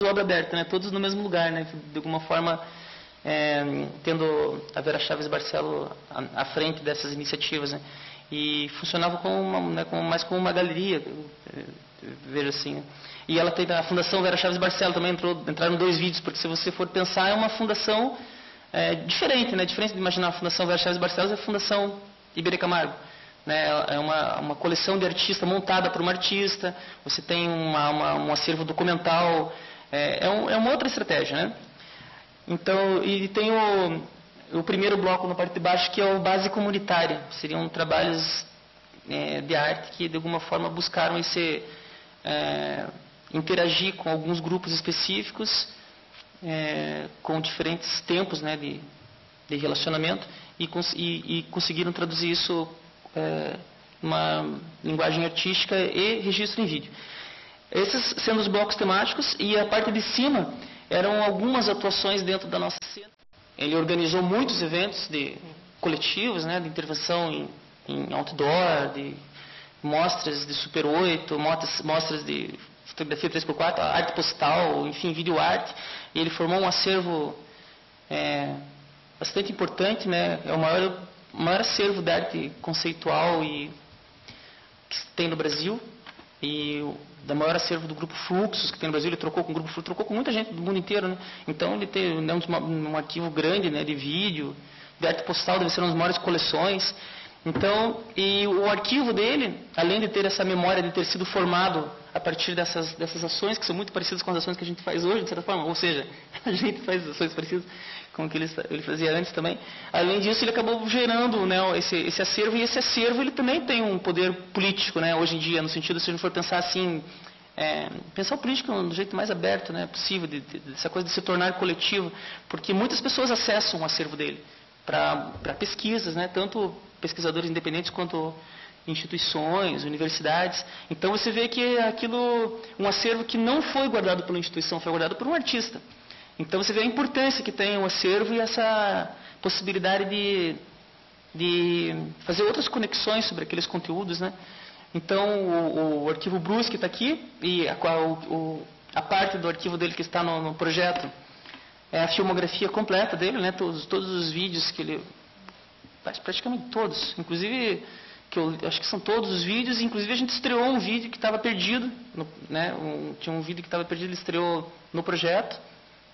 obra aberta, né? Todos no mesmo lugar, né? De alguma forma, tendo a Vera Chaves Barcelo à frente dessas iniciativas, né? E funcionava mais como uma galeria, vejo assim, né? E ela tem a Fundação Vera Chaves Barcelo também entraram 2 vídeos, porque se você for pensar, é uma fundação diferente, né? Diferente de imaginar a Fundação Vera Chaves Barcelos, é a Fundação Iberê Camargo, né? É uma coleção de artista montada por um artista, você tem um acervo documental, é uma outra estratégia, né? Então, e tem o primeiro bloco na parte de baixo, que é o base comunitária, seriam trabalhos de arte que de alguma forma buscaram interagir com alguns grupos específicos, com diferentes tempos, né, de relacionamento, e conseguiram traduzir isso numa linguagem artística e registro em vídeo. Esses sendo os blocos temáticos, e a parte de cima eram algumas atuações dentro da nossa cena. Ele organizou muitos eventos coletivos, né, de intervenção em outdoor, de mostras de Super 8, mostras de fotografia 3x4, arte postal, enfim, vídeo arte. E ele formou um acervo bastante importante, né? É o maior acervo de arte conceitual que tem no Brasil, e da maior acervo do Grupo Fluxos que tem no Brasil. Ele trocou com o Grupo Fluxos, trocou com muita gente do mundo inteiro, né? Então ele tem um arquivo grande, né, de vídeo, de arte postal, deve ser uma das maiores coleções. Então, e o arquivo dele, além de ter essa memória de ter sido formado a partir dessas ações, que são muito parecidas com as ações que a gente faz hoje, de certa forma, ou seja, a gente faz ações parecidas com o que ele fazia antes também. Além disso, ele acabou gerando, né, esse acervo, e esse acervo ele também tem um poder político, né, hoje em dia, no sentido, se a gente for pensar assim, pensar o político do jeito mais aberto, né, possível, dessa coisa de se tornar coletivo, porque muitas pessoas acessam o acervo dele para pesquisas, né, tanto pesquisadores independentes quanto instituições, universidades. Então você vê que aquilo, um acervo que não foi guardado pela instituição, foi guardado por um artista. Então você vê a importância que tem o acervo e essa possibilidade de fazer outras conexões sobre aqueles conteúdos, né? Então o arquivo Brusque está aqui, e a parte do arquivo dele que está no projeto é a filmografia completa dele, né? Todos os vídeos que ele... praticamente todos, inclusive, que eu acho que são todos os vídeos, inclusive a gente estreou um vídeo que estava perdido, né? Tinha um vídeo que estava perdido, ele estreou no projeto,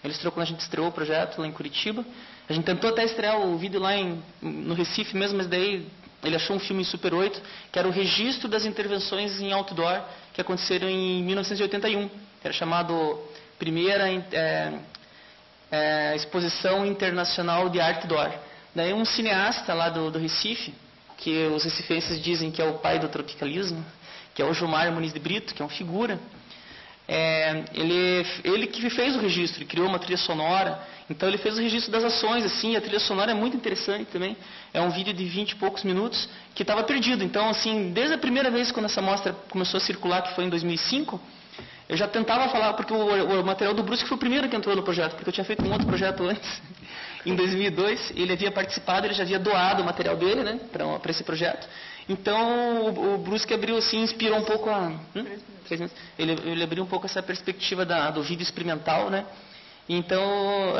ele estreou quando a gente estreou o projeto lá em Curitiba. A gente tentou até estrear o vídeo lá no Recife mesmo, mas daí ele achou um filme em Super 8, que era o registro das intervenções em outdoor que aconteceram em 1981, que era chamado Primeira Exposição Internacional de Arte Door. Daí um cineasta lá do Recife, que os recifenses dizem que é o pai do tropicalismo, que é o Gilmar Muniz de Brito, que é uma figura, ele que fez o registro, ele criou uma trilha sonora. Então ele fez o registro das ações, assim, a trilha sonora é muito interessante também. É um vídeo de 20 e poucos minutos que estava perdido. Então, assim, desde a primeira vez quando essa mostra começou a circular, que foi em 2005, eu já tentava falar, porque o material do Brusque foi o primeiro que entrou no projeto, porque eu tinha feito um outro projeto antes, em 2002, ele havia participado, ele já havia doado o material dele, né, para esse projeto. Então o Brusque abriu assim, inspirou um pouco ele abriu um pouco essa perspectiva do vídeo experimental, né. Então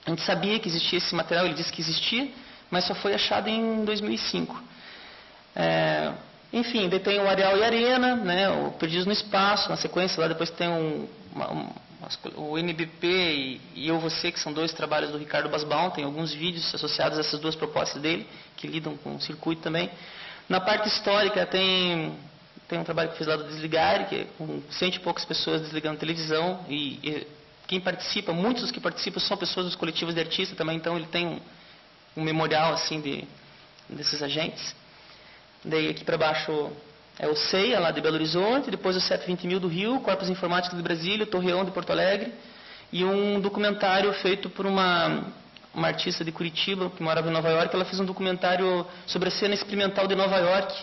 a gente sabia que existia esse material, ele disse que existia, mas só foi achado em 2005. Enfim, daí tem o Areal e Arena, né, o Perdidos no Espaço, na sequência lá depois tem o NBP e Eu Você, que são 2 trabalhos do Ricardo Basbaum, tem alguns vídeos associados a essas 2 propostas dele, que lidam com o circuito também. Na parte histórica tem um trabalho que fiz lá do Desligar, que é com 100 e poucas pessoas desligando televisão, e quem participa, muitos dos que participam são pessoas dos coletivos de artistas também, então ele tem um memorial assim desses agentes. Daí aqui para baixo é o CEIA, lá de Belo Horizonte, depois o 720.000 do Rio, Corpos Informáticos de Brasília, o Torreão de Porto Alegre, e um documentário feito por uma artista de Curitiba, que morava em Nova York. Ela fez um documentário sobre a cena experimental de Nova York,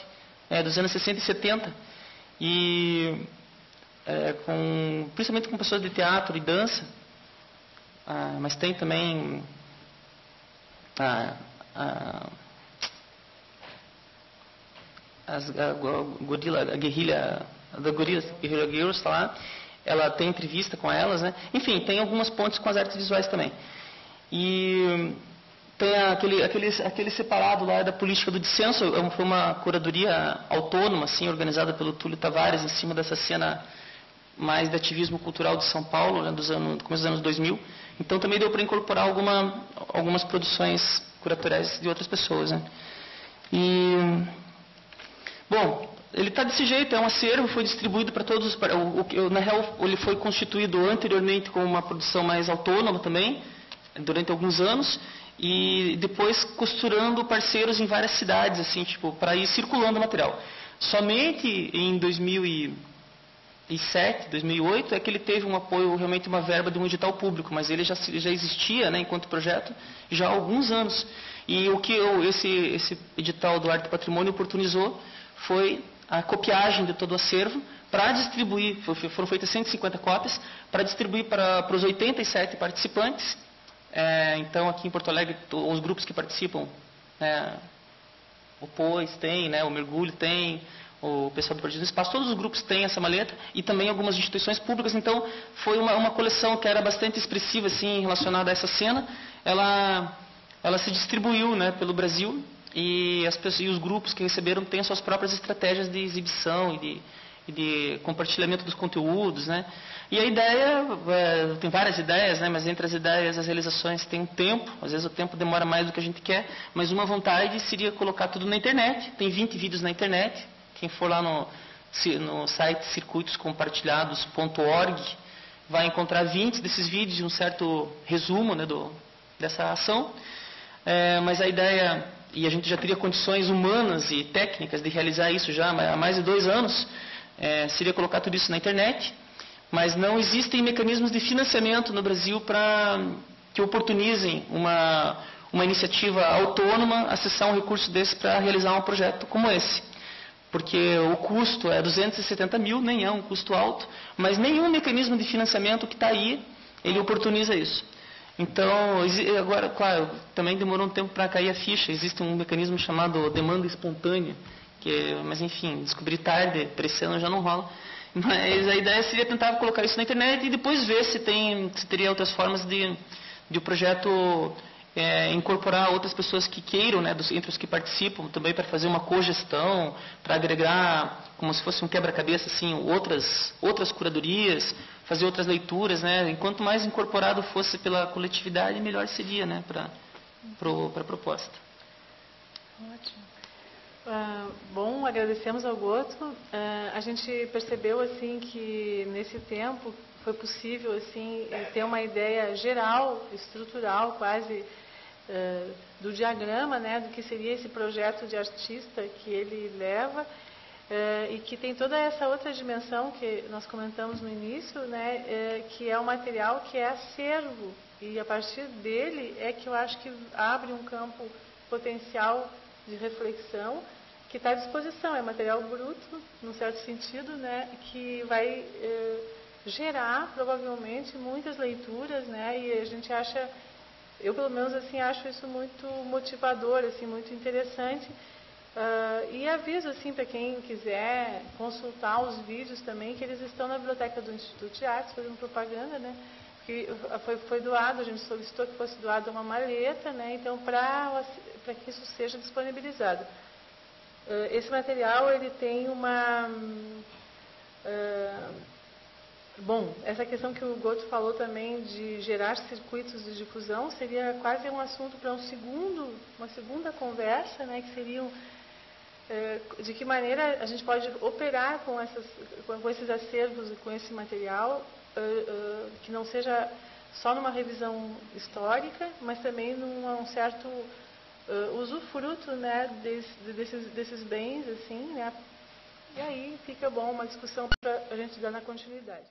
dos anos 60 e 70, e principalmente com pessoas de teatro e dança, mas tem também a guerrilha, Guerrilla Girls está lá, ela tem entrevista com elas, né? Enfim, tem algumas pontes com as artes visuais também. E tem aquele separado lá da política do dissenso, foi uma curadoria autônoma, assim, organizada pelo Túlio Tavares, em cima dessa cena mais de ativismo cultural de São Paulo, né, do começo dos anos 2000. Então também deu para incorporar algumas produções curatoriais de outras pessoas, né? E, bom, ele está desse jeito, é um acervo, foi distribuído para todos na real, ele foi constituído anteriormente como uma produção mais autônoma também, durante alguns anos, e depois costurando parceiros em várias cidades, assim, tipo, para ir circulando o material. Somente em 2007, 2008, é que ele teve um apoio, realmente uma verba de um edital público, mas ele já existia, né, enquanto projeto, já há alguns anos. E o que esse edital do Arte e Patrimônio oportunizou foi a copiagem de todo o acervo para distribuir, foram feitas 150 cópias, para distribuir para os 87 participantes. Então, aqui em Porto Alegre, os grupos que participam, o POIS tem, né, o Mergulho tem, o pessoal do Projeto do Espaço, todos os grupos têm essa maleta, e também algumas instituições públicas. Então, foi uma coleção que era bastante expressiva, assim, relacionada a essa cena. Ela se distribuiu, né, pelo Brasil, e os grupos que receberam têm as suas próprias estratégias de exibição e de compartilhamento dos conteúdos, né? E a ideia, tem várias ideias, né? Mas entre as ideias, as realizações tem um tempo, às vezes o tempo demora mais do que a gente quer, mas uma vontade seria colocar tudo na internet. Tem 20 vídeos na internet, quem for lá no site circuitoscompartilhados.org vai encontrar 20 desses vídeos e um certo resumo, né, dessa ação. Mas a ideia, e a gente já teria condições humanas e técnicas de realizar isso já há mais de 2 anos, seria colocar tudo isso na internet, mas não existem mecanismos de financiamento no Brasil que oportunizem uma iniciativa autônoma acessar um recurso desse para realizar um projeto como esse. Porque o custo é 270 mil, nem é um custo alto, mas nenhum mecanismo de financiamento que está aí, ele oportuniza isso. Então, agora, claro, também demorou um tempo para cair a ficha, existe um mecanismo chamado demanda espontânea, mas enfim, descobri tarde, para esse ano já não rola. Mas a ideia seria tentar colocar isso na internet e depois ver se teria outras formas de o projeto incorporar outras pessoas que queiram, né, entre os que participam, também para fazer uma cogestão, para agregar, como se fosse um quebra-cabeça, assim, outras curadorias, fazer outras leituras, né? Enquanto mais incorporado fosse pela coletividade, melhor seria, né, para a proposta. Ótimo. Bom, agradecemos ao Goto. A gente percebeu assim que nesse tempo foi possível assim ter uma ideia geral, estrutural, quase do diagrama, né, do que seria esse projeto de artista que ele leva e que tem toda essa outra dimensão que nós comentamos no início, né, que é um material que é acervo, e a partir dele é que eu acho que abre um campo potencial de reflexão que está à disposição. É material bruto, num certo sentido, né, que vai gerar provavelmente muitas leituras, né, e a gente acha, eu pelo menos assim acho isso muito motivador, assim, muito interessante. E aviso assim para quem quiser consultar os vídeos também, que eles estão na biblioteca do Instituto de Artes, fazendo propaganda, né? Que foi doado, a gente solicitou que fosse doado uma maleta, né? Então para que isso seja disponibilizado. Esse material ele tem uma bom, essa questão que o Goto falou também de gerar circuitos de difusão seria quase um assunto para uma segunda conversa, né? Que seriam de que maneira a gente pode operar com esses acervos e com esse material, que não seja só numa revisão histórica, mas também num certo usufruto, né, desses bens, assim, né? E aí fica bom uma discussão para a gente dar na continuidade.